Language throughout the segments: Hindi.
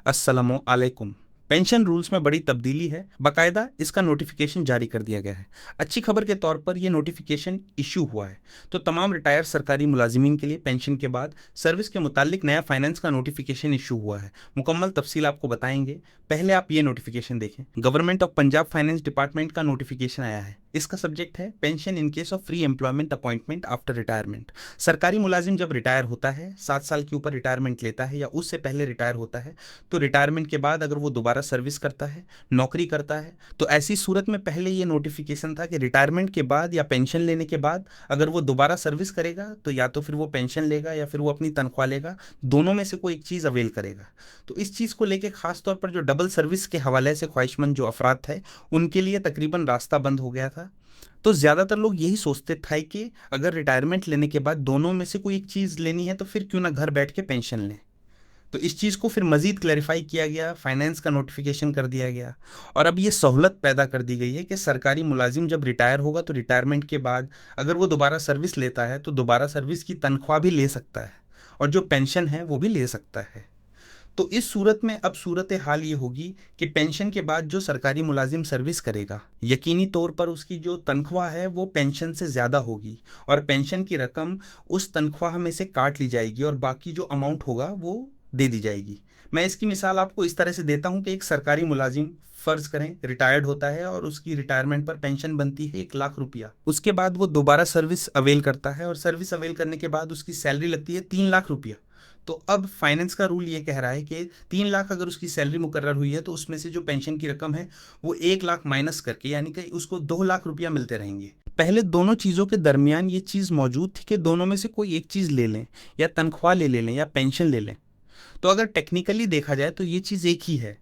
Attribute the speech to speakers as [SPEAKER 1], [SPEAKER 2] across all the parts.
[SPEAKER 1] अस्सलामु अलैकुम। पेंशन रूल्स में बड़ी तब्दीली है, बाकायदा इसका नोटिफिकेशन जारी कर दिया गया है। अच्छी खबर के तौर पर यह नोटिफिकेशन इशू हुआ है, तो तमाम रिटायर सरकारी मुलाजिमीन के लिए पेंशन के बाद सर्विस के मुतालिक नया फाइनेंस का नोटिफिकेशन इशू हुआ है। मुकम्मल तफसील आपको बताएंगे, पहले आप ये नोटिफिकेशन देखें। Government of Punjab finance department का नोटिफिकेशन आया है। इसका सब्जेक्ट है pension in case of free employment appointment after retirement. सरकारी मुलाजिम जब रिटायर होता है, 7 साल के ऊपर रिटायरमेंट लेता है या उससे पहले रिटायर होता है, तो रिटायरमेंट के बाद अगर वो दोबारा सर्विस करता है, नौकरी करता है, तो ऐसी सूरत में पहले ये नोटिफिकेशन था कि रिटायरमेंट के बाद या पेंशन लेने के बाद अगर वो दोबारा सर्विस करेगा तो या तो फिर वो पेंशन लेगा या फिर वो अपनी तनख्वाह लेगा, दोनों में से कोई एक चीज़ अवेल करेगा। तो इस चीज़ को लेके खास तौर पर जो डबल सर्विस के हवाले से ख्वाहिशमंद जो अफराद थे, उनके लिए तकरीबन रास्ता बंद हो गया था। तो ज़्यादातर लोग यही सोचते थे कि अगर रिटायरमेंट लेने के बाद दोनों में से कोई एक चीज़ लेनी है तो फिर क्यों ना घर बैठ के पेंशन लें। तो इस चीज़ को फिर मज़ीद क्लैरिफाई किया गया, फाइनेंस का नोटिफिकेशन कर दिया गया और अब ये सहूलत पैदा कर दी गई है कि सरकारी मुलाजिम जब रिटायर होगा तो रिटायरमेंट के बाद अगर वो दोबारा सर्विस लेता है तो दोबारा सर्विस की तनख्वाह भी ले सकता है और जो पेंशन है वो भी ले सकता है। तो इस सूरत में अब सूरत हाल ये होगी कि पेंशन के बाद जो सरकारी मुलाजिम सर्विस करेगा, यकीनी तौर पर उसकी जो तनख्वाह है वो पेंशन से ज़्यादा होगी और पेंशन की रकम उस तनख्वाह में से काट ली जाएगी और बाकी जो अमाउंट होगा वो दे दी जाएगी। मैं इसकी मिसाल आपको इस तरह से देता हूँ कि एक सरकारी मुलाजिम फर्ज करें रिटायर्ड होता है और उसकी रिटायरमेंट पर पेंशन बनती है 1 लाख रुपया। उसके बाद वो दोबारा सर्विस अवेल करता है और सर्विस अवेल करने के बाद उसकी सैलरी लगती है 3 लाख रुपया। तो अब फाइनेंस का रूल ये कह रहा है कि 3 लाख अगर उसकी सैलरी मुकर्रर हुई है तो उसमें से जो पेंशन की रकम है वो 1 लाख माइनस करके यानी कि उसको 2 लाख रुपया मिलते रहेंगे। पहले दोनों चीज़ों के दरमियान ये चीज़ मौजूद थी कि दोनों में से कोई एक चीज़ ले लें, या तनख्वाह ले लें या पेंशन ले लें। तो अगर टेक्निकली देखा जाए तो ये चीज़ एक ही है,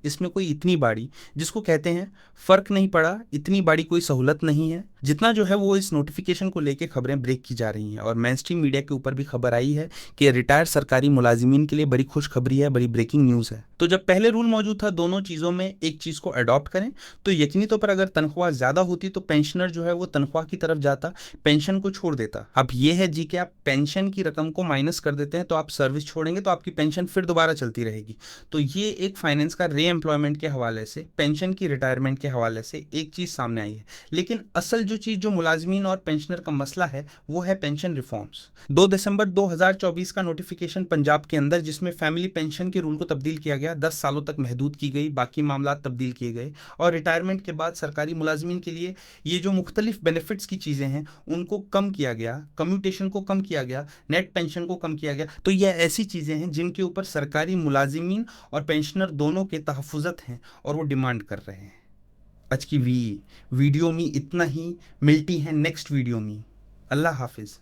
[SPEAKER 1] इसमें कोई इतनी बड़ी जिसको कहते हैं फर्क नहीं पड़ा, इतनी बड़ी कोई सहूलत नहीं है जितना जो है वो इस नोटिफिकेशन को लेके खबरें ब्रेक की जा रही हैं। और मेन स्ट्रीम मीडिया के ऊपर भी खबर आई है कि रिटायर्ड सरकारी मुलाजिमीन के लिए बड़ी खुशखबरी है, बड़ी ब्रेकिंग न्यूज़ है। तो जब पहले रूल मौजूद था दोनों चीज़ों में एक चीज़ को अडॉप्ट करें, तो यकीनी तौर पर अगर तनख्वाह ज़्यादा होती तो पेंशनर जो है वो तनख्वाह की तरफ जाता, पेंशन को छोड़ देता। अब ये है जी कि आप पेंशन की रकम को माइनस कर देते हैं तो आप सर्विस छोड़ेंगे तो आपकी पेंशन फिर दोबारा चलती रहेगी। तो ये एक फाइनेंस का री एम्प्लॉयमेंट के हवाले से, पेंशन की रिटायरमेंट के हवाले से एक चीज़ सामने आई है। लेकिन असल जो चीज़ जो मुलाजमीन और पेंशनर का मसला है वो है पेंशन रिफॉर्म्स। 2 दिसंबर 2024 का नोटिफिकेशन पंजाब के अंदर, जिसमें फैमिली पेंशन के रूल को तब्दील किया गया, 10 सालों तक महदूद की गई, बाकी मामला तब्दील किए गए और रिटायरमेंट के बाद सरकारी मुलाजमीन के लिए ये जो मुख्तलिफ बेनिफिट्स की चीज़ें हैं उनको कम किया गया, कम्यूटेशन को कम किया गया, नेट पेंशन को कम किया गया। तो ये ऐसी चीज़ें हैं जिनके ऊपर सरकारी मुलाजमीन और पेंशनर दोनों के तहफ़्फ़ुज़त हैं और वो डिमांड कर रहे हैं। आज की वीडियो में इतना ही, मिलती है नेक्स्ट वीडियो में। अल्लाह हाफिज़।